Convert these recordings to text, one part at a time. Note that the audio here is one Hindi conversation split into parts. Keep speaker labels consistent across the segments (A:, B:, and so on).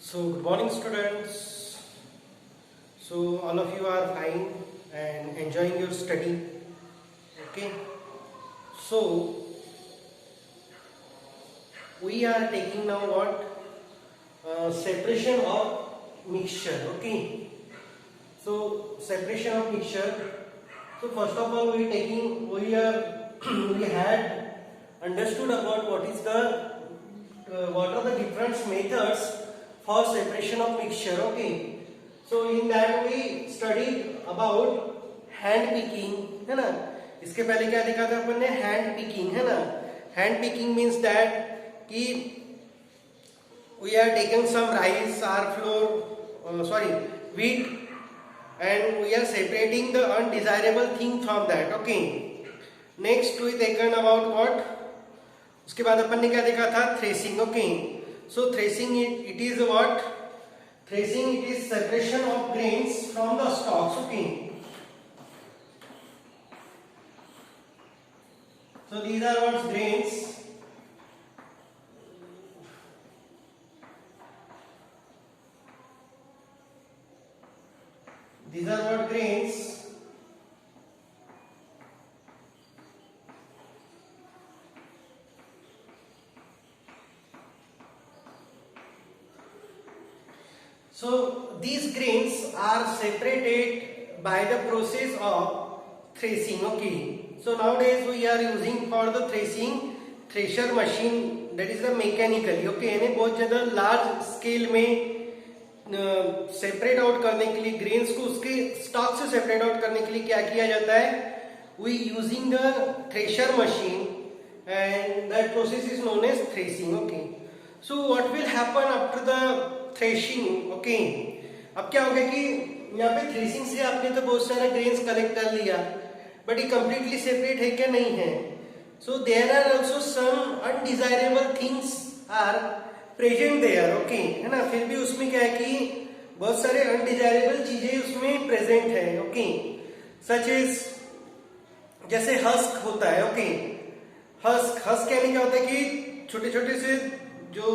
A: So, good morning, students. So, all of you are fine and enjoying your study. Okay. So, we are taking now what? Separation of mixture. Okay. So, separation of mixture. So, first of all, we had understood about what are the different methods for separation of mixture. Okay, so in that we studied about hand picking, है ना. इसके पहले क्या देखा था अपन ने? हैंड पिकिंग, है ना. हैंड पिकिंग मीन्स दैट कि we are taking some rice or wheat, and we are separating the undesirable thing from that. Okay, next we taken about what? उसके बाद अपन ने क्या देखा था? Threshing. Okay, so threshing it is what? Threshing it is separation of grains from the stocks. Okay, so these are what? Grains. These are what? Grains. So these grains are separated by the process of threshing. Okay, so nowadays we are using for the threshing thresher machine, that is the mechanically. Okay, यानी बहुत ज़्यादा लार्ज स्केल में सेपरेट आउट करने के लिए ग्रेन्स को उसके स्टॉक से सेपरेट आउट करने के लिए क्या किया जाता है? We using the thresher machine and that process is known as threshing. Okay, so what will happen after the threshing? Okay, अब क्या होगा कि यहाँ पे थ्रेसिंग से आपने तो बहुत सारा ग्रेन्स कलेक्ट कर लिया, बट ये कंप्लीटली सेपरेट है क्या? नहीं है. So there are also some undesirable things are present there. Okay, है ना. फिर भी उसमें क्या है कि बहुत सारे अनडिजायरेबल चीजें उसमें प्रेजेंट है. ओके, सच इज जैसे हस्क होता है. ओके, हस्क यानी क्या होता है कि छोटे छोटे से जो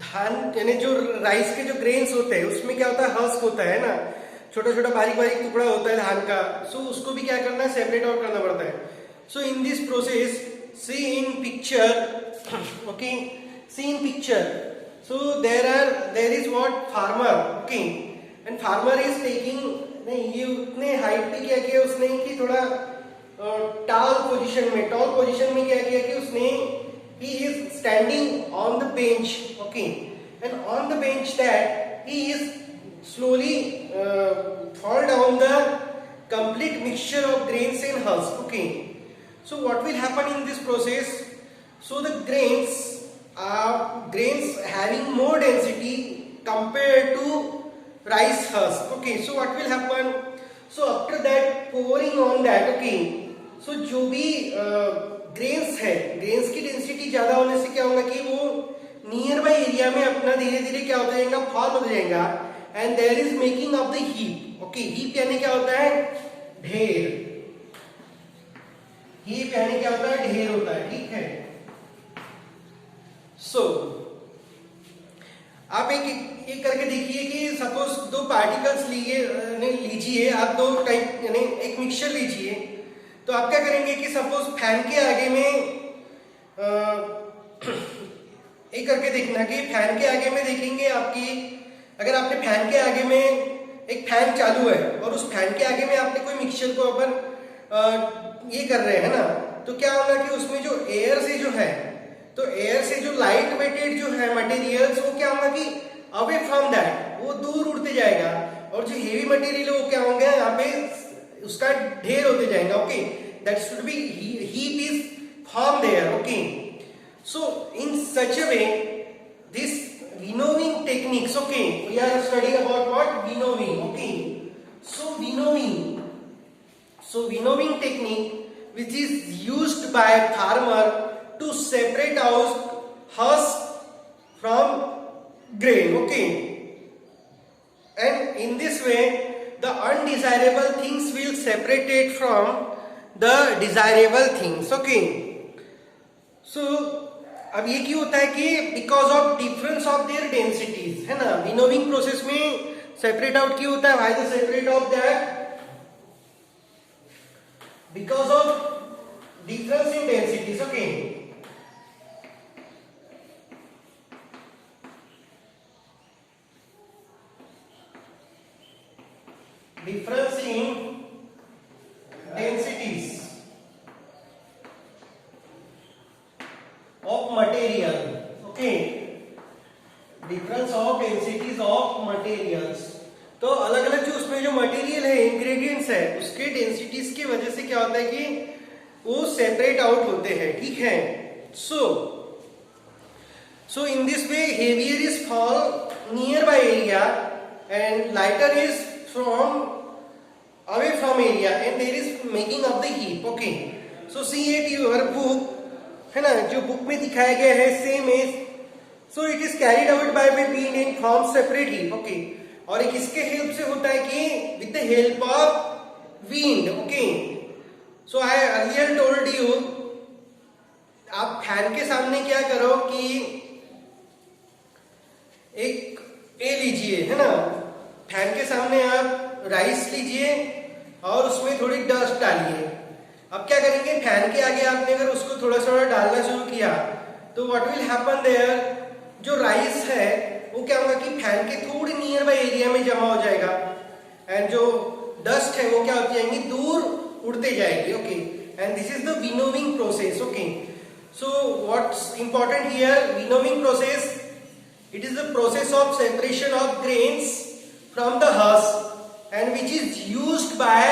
A: धान यानी जो राइस के जो ग्रेन्स होते हैं उसमें क्या होता है? हस्क होता है ना, छोटा छोटा बारीक बारीक टुकड़ा होता है धान का. सो उसको भी क्या करना है? सेपरेट आउट करना पड़ता है. So in this process, see in picture. Okay, see in picture. So there is what? Farmer. Okay, and farmer is taking, नहीं ये उतने हाइट पे क्या किया उसने कि थोड़ा टॉल पोजीशन में क्या किया कि उसने he is standing on the bench. Okay, and on the bench that he is slowly fall down the complete mixture of grains and husk. Okay, so what will happen in this process? So the grains having more density compared to rice husk. Okay, so what will happen? So after that pouring on that, okay, so जो भी grains है, grains की density ज्यादा होने से क्या होगा कि वो नियर बाई एरिया में अपना धीरे धीरे क्या होता जाएगा? फॉर्म होता जाएगा, and there is making of the heap. Okay, heap यानी क्या होता है? ढेर. हीप यानी क्या होता है? ढेर होता है. ठीक है. सो आप एक करके देखिए कि सपोज दो पार्टिकल्स लीजिए आप, दो टाइप यानी एक मिक्सचर लीजिए. तो आप क्या करेंगे कि सपोज फैन के आगे में एक करके देखना कि फैन के आगे में देखेंगे आपकी, अगर आपने फैन के आगे में एक फैन चालू है और उस फैन के आगे में आपने कोई मिक्सचर को अपन ये कर रहे हैं ना, तो क्या होगा कि उसमें जो एयर से जो है, तो एयर से जो लाइट वेटेड जो है मटेरियल्स, वो क्या होगा कि अवे फ्रॉम दैट वो दूर उड़ते जाएगा, और जो हेवी मटेरियल है वो क्या होंगे? यहाँ पे उसका ढेर होते जाएगा. Okay, that should be heap is form there. Okay, so in such a way this winnowing techniques. Okay, we are studying about what? Winnowing. Okay, so winnowing technique which is used by farmer to separate out husk from grain. Okay, and in this way the undesirable things will separate it from the desirable things. Okay, so अब ये क्यों होता है कि because of difference of their densities, है ना, विनोविंग प्रोसेस में सेपरेट आउट क्यों होता है, why the separate of that, because of difference in densities, okay. Difference in densities of material, okay, difference of densities of materials। तो अलग अलग जो उसमें जो मटेरियल है, इंग्रेडिएंट्स है, उसके डेंसिटीज की वजह से क्या होता है कि वो सेपरेट आउट होते हैं, ठीक है। So in this way heavier is fall near by area and lighter is from away from area and there is making of the heap, okay। so see it your book, है ना, जो बुक में दिखाया गया है same is, so it is carried out by wind and forms separate heap, okay। और एक इसके हेल्प से होता है कि with the help of wind, okay। so I earlier told you, आप फैन के सामने क्या करो कि एक ए लीजिए, है ना, फैन के सामने आप राइस लीजिए और उसमें थोड़ी डस्ट डालिए। अब क्या करेंगे, फैन के आगे आपने अगर उसको थोड़ा थोड़ा डालना शुरू किया तो व्हाट विल हैपन देयर, जो राइस है वो क्या होगा कि फैन के थोड़ी नियर बाय एरिया में जमा हो जाएगा एंड जो डस्ट है वो क्या होती जाएंगी, दूर उड़ते जाएगी, okay. And this is the winnowing process, okay. So what's important here, winnowing process, it is the process of separation of grains from the husk and which is used by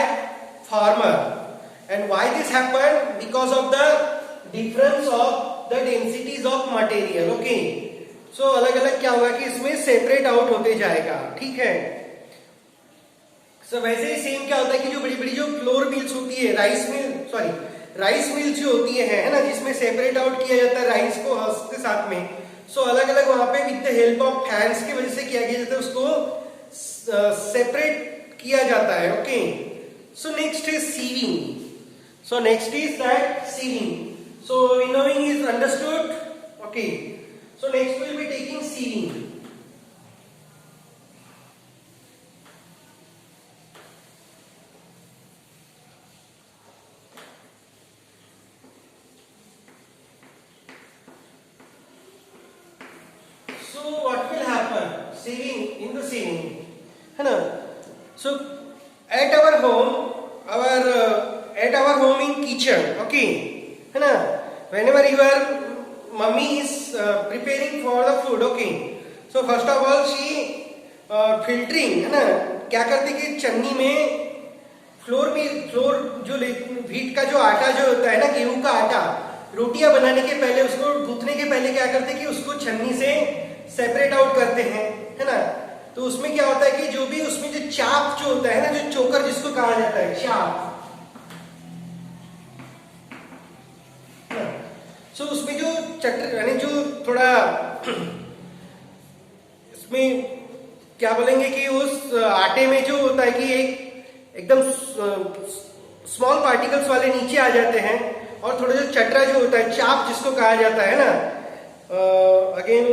A: farmer, and why this happened, because of the difference of the densities of material, okay। so अलग अलग क्या होगा कि इसमें सेपरेट आउट होते जाएगा, ठीक है। so वैसे ही सेम क्या होता है कि जो बड़ी बड़ी जो फ्लोर मिल्स होती है, राइस मिल्स जो होती है ना, जिसमें सेपरेट आउट किया जाता है राइस को हस्क के साथ में, सो अलग अलग वहां पे with the help of fans की वजह से क्या किया जाता है, उसको सेपरेट किया जाता है, okay. So next is sieving, so next is that sieving. So winnowing is understood, okay. So next will be taking sieving. So what will happen? Sieving, in the sieving, है ना? So at our home in kitchen, okay, है ना? Whenever your mummy is preparing for the food, okay. So first of all she filtering, है ना? क्या करती कि चन्नी में फ्लोर जो व्हीट का जो आटा जो होता है ना, गेहूं का आटा, रोटियां बनाने के पहले, उसको गूंथने के पहले क्या करते कि उसको छन्नी से सेपरेट आउट करते हैं, है ना। तो उसमें क्या होता है कि जो भी उसमें जो चाप जो होता है ना, जो चोकर जिसको कहा जाता है, चाप, सो उसमें जो चटर यानी जो थोड़ा इसमें क्या बोलेंगे कि उस आटे में जो होता है कि एकदम स्मॉल पार्टिकल्स वाले नीचे आ जाते हैं और थोड़ा जो चटरा जो होता है, चाप जिसको कहा जाता है ना, अगेन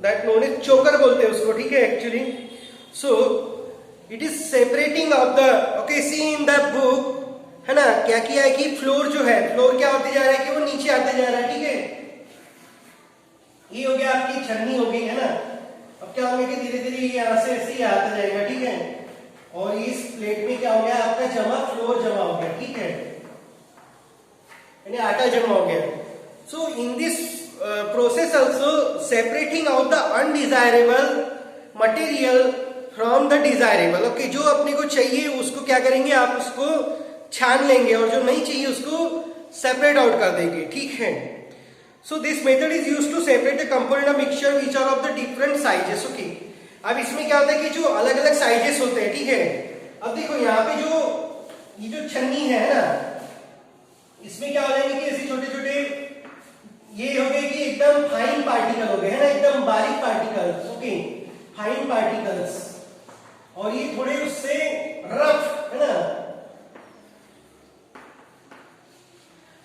A: दैट नोन इज चोकर बोलते हैं उसको, ठीक है actually. So it is separating of the, okay, see in the book, है ना, क्या किया है कि फ्लोर जो है, फ्लोर क्या होते जा रहा है कि वो नीचे आते जा रहा है, ठीक है। ये हो गया आपकी छन्नी हो गई, है ना। अब क्या होगा कि धीरे धीरे ये यहां से ऐसे ही आता जाएगा, ठीक है। और इस प्लेट में क्या हो गया आपका जमा, फ्लोर जमा हो गया, ठीक है, यानी आटा जमा हो गया। So in this process also separating out the undesirable material from the desirable, okay। जो अपने को चाहिए उसको क्या करेंगे, आप उसको छान लेंगे और जो नहीं चाहिए उसको सेपरेट आउट कर देंगे, ठीक है। so this method is used to separate the component of mixture which are of the different sizes, okay। अब इसमें क्या होता है कि जो अलग अलग साइजेस होते हैं, ठीक है। अब देखो यहाँ पे ये जो छन्नी है ना, इसमें क्या हो जाएंगे कि ऐसे छोटे छोटे ये हो गए कि एकदम फाइन पार्टिकल हो गए, है ना, एकदम बारीक पार्टिकल्स, ओके, फाइन पार्टिकल्स, और ये थोड़े उससे रफ, है ना।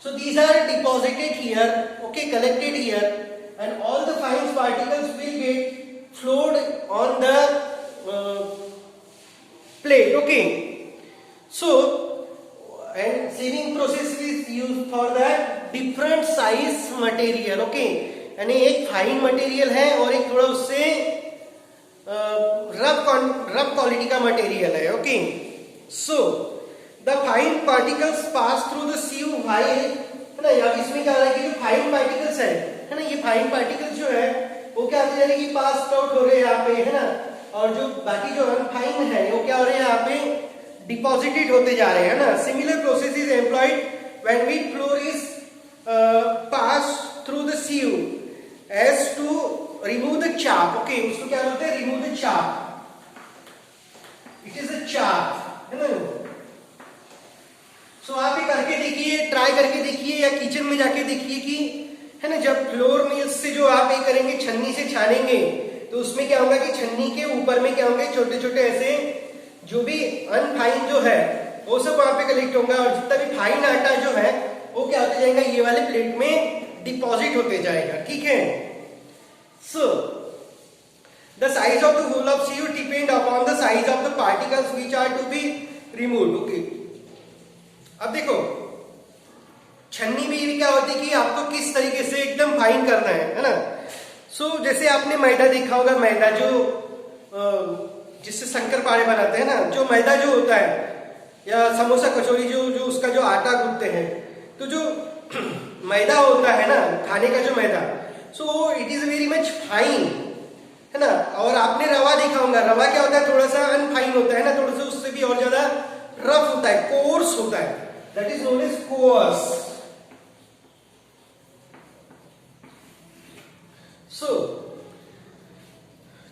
A: So these are deposited here, okay, collected here and all the fine particles will get flowed on the plate. Okay, so and sieving process is used for the different size material. Okay, यानी एक फाइन मटेरियल है और एक थोड़ा उससे रफ क्वालिटी का मटेरियल है. Okay, so the fine particles pass through the सीव while, है ना. यहाँ इसमें क्या हो रहा है कि जो फाइन पार्टिकल्स है ना, ये फाइन पार्टिकल्स जो है वो क्या होते जा रहे हैं कि पास आउट हो रहे हैं यहाँ पे, है ना. और जो बाकी जो अनफाइन है वो क्या हो रहे हैं यहाँ पे डिपॉजिटेड होते जा रहे हैं ना. Similar process is employed when wheat flour is pass through the सीव as to remove the chaff. Okay, उसको क्या बोलते हैं, remove the chaff. It is a chaff, है ना. So आप ये करके देखिए, ट्राई करके देखिए या किचन में जाके देखिए कि, है ना, जब फ्लोर मिल्स से जो आप ये करेंगे छन्नी से छानेंगे तो उसमें क्या होगा कि छन्नी के ऊपर में क्या होंगे छोटे छोटे ऐसे जो भी अनफाइन जो है वो सब वहां पे कलेक्ट होगा और जितना भी फाइन आटा जो है वो क्या होते जाएगा ये वाले प्लेट में डिपॉजिट होते जाएगा. ठीक है. So the size of the hole of sieve depend upon the size of the particles which are to be removed. Okay, अब देखो छन्नी भी क्या होती है कि आपको किस तरीके से एकदम फाइन करना है ना. सो जैसे आपने मैदा देखा होगा, मैदा जो जिससे शंकरपारे बनाते हैं ना, जो मैदा जो होता है या समोसा कचौरी जो उसका जो आटा गूंथते हैं, तो जो मैदा होता है ना खाने का जो मैदा, so it is very much fine, है ना. और आपने रवा देखा होगा, रवा क्या होता है थोड़ा सा अनफाइन होता है ना, थोड़ा सा उससे भी और ज्यादा रफ होता है, कोर्स होता है, that is known as coarse. So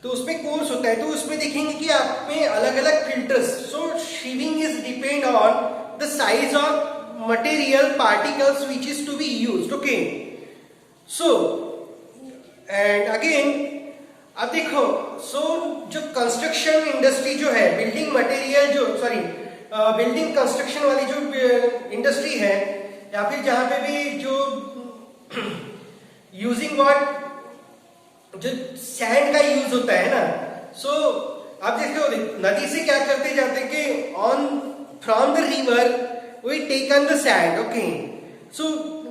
A: तो उसमें कोर्स होता है, तो उसमें देखेंगे कि आप में अलग अलग filters. So sieving is depend on the size of material particles which is to be used. Okay, so and again अब देखो, so जो कंस्ट्रक्शन इंडस्ट्री जो है, बिल्डिंग मटेरियल जो बिल्डिंग कंस्ट्रक्शन वाली जो इंडस्ट्री है या फिर जहां पे भी जो यूजिंग व्हाट जो सैंड का यूज होता है ना. सो आप देखो नदी से क्या करते जाते हैं कि on from the river we taken the sand. Okay, so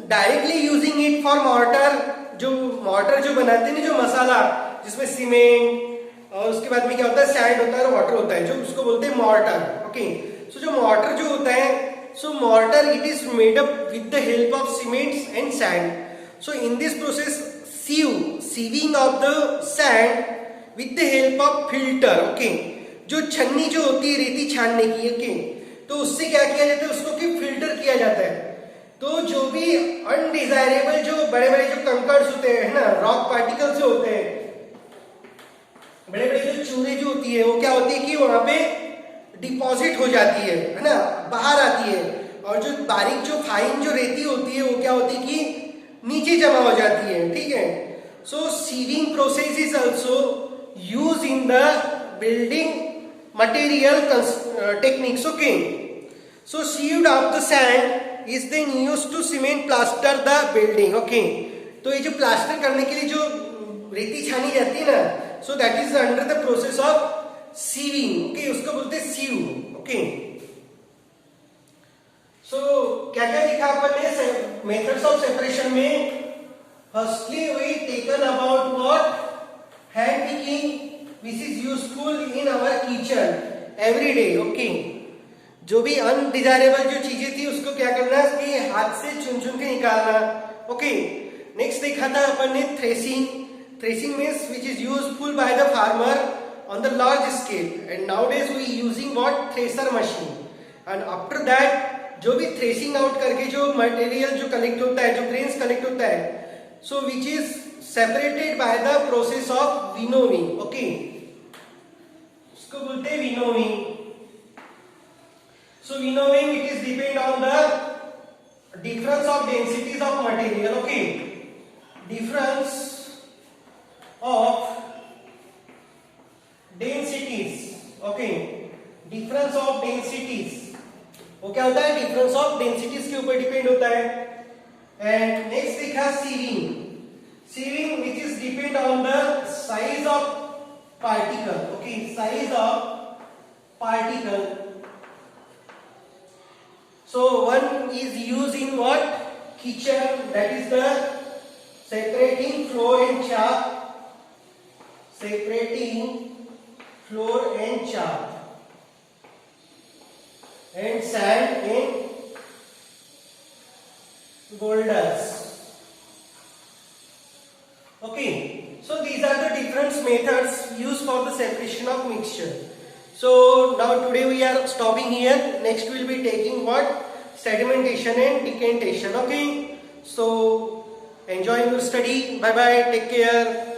A: directly using it for mortar. जो mortar जो बनाते हैं ना, जो मसाला जिसमें सीमेंट और उसके बाद में क्या होता है सैंड होता है और वाटर होता है, जो उसको बोलते हैं mortar. Okay, so जो mortar जो होता है, so mortar it is made up with the help of cements and sand. So in this process sieving of the sand with the help of filter. Okay, जो छन्नी जो होती है रेती छानने की, okay, तो उससे क्या किया जाता है, उसको कि फिल्टर किया जाता है. तो जो भी अनडिजायरेबल जो बड़े बड़े जो कंकर्स होते हैं, है ना, रॉक पार्टिकल्स जो होते हैं, बड़े बड़े जो चूने जो होती है वो क्या होती है कि वहां पे डिपॉजिट हो जाती है ना, बाहर आती है. और जो बारीक जो फाइन जो रेती होती है वो क्या होती है कि नीचे जमा हो जाती है. ठीक है. So sieving process is also use in the building material techniques. Okay, so sieved of the sand is then used to cement plaster the building. Okay, तो ये जो प्लास्टर करने के लिए जो रेती छानी जाती है ना, so that is under the process of sieving. Okay, उसको बोलते हैं सीव. Okay, so क्या क्या लिखा अपन ने मेथड्स ऑफ सेपरेशन में. Firstly we taken about what hand picking which is useful in our kitchen every day. Okay, जो भी अनडिजायरेबल जो चीजें थी उसको क्या करना है कि हाथ से चुन चुन के निकालना. ओके, नेक्स्ट देखा था अपन ने threshing. Threshing means which is useful by the farmer on the large scale, and nowadays we using what thresher machine. And after that जो भी थ्रेसिंग आउट करके जो मटेरियल जो कलेक्ट होता है, जो ग्रेन्स कलेक्ट होता है, so which is separated by the process of winnowing. Okay, इसको बोलते हैं winnowing. So winnowing it is depend on the difference of densities of material. Okay, difference of densities. Okay, difference of densities वो क्या होता है, difference of densities के ऊपर डिपेंड होता है. एंड नेक्स्ट देखा sieving. sieving which is depend on the size of particle. Okay, size of particle. So one is used in what? Kitchen, that is the separating floor and chaff. Separating floor and chaff. And sand and boulders. Okay, so these are the different methods used for the separation of mixture. So now today we are stopping here. Next we will be taking what? Sedimentation and decantation. Okay, so enjoy your study. Bye bye. Take care.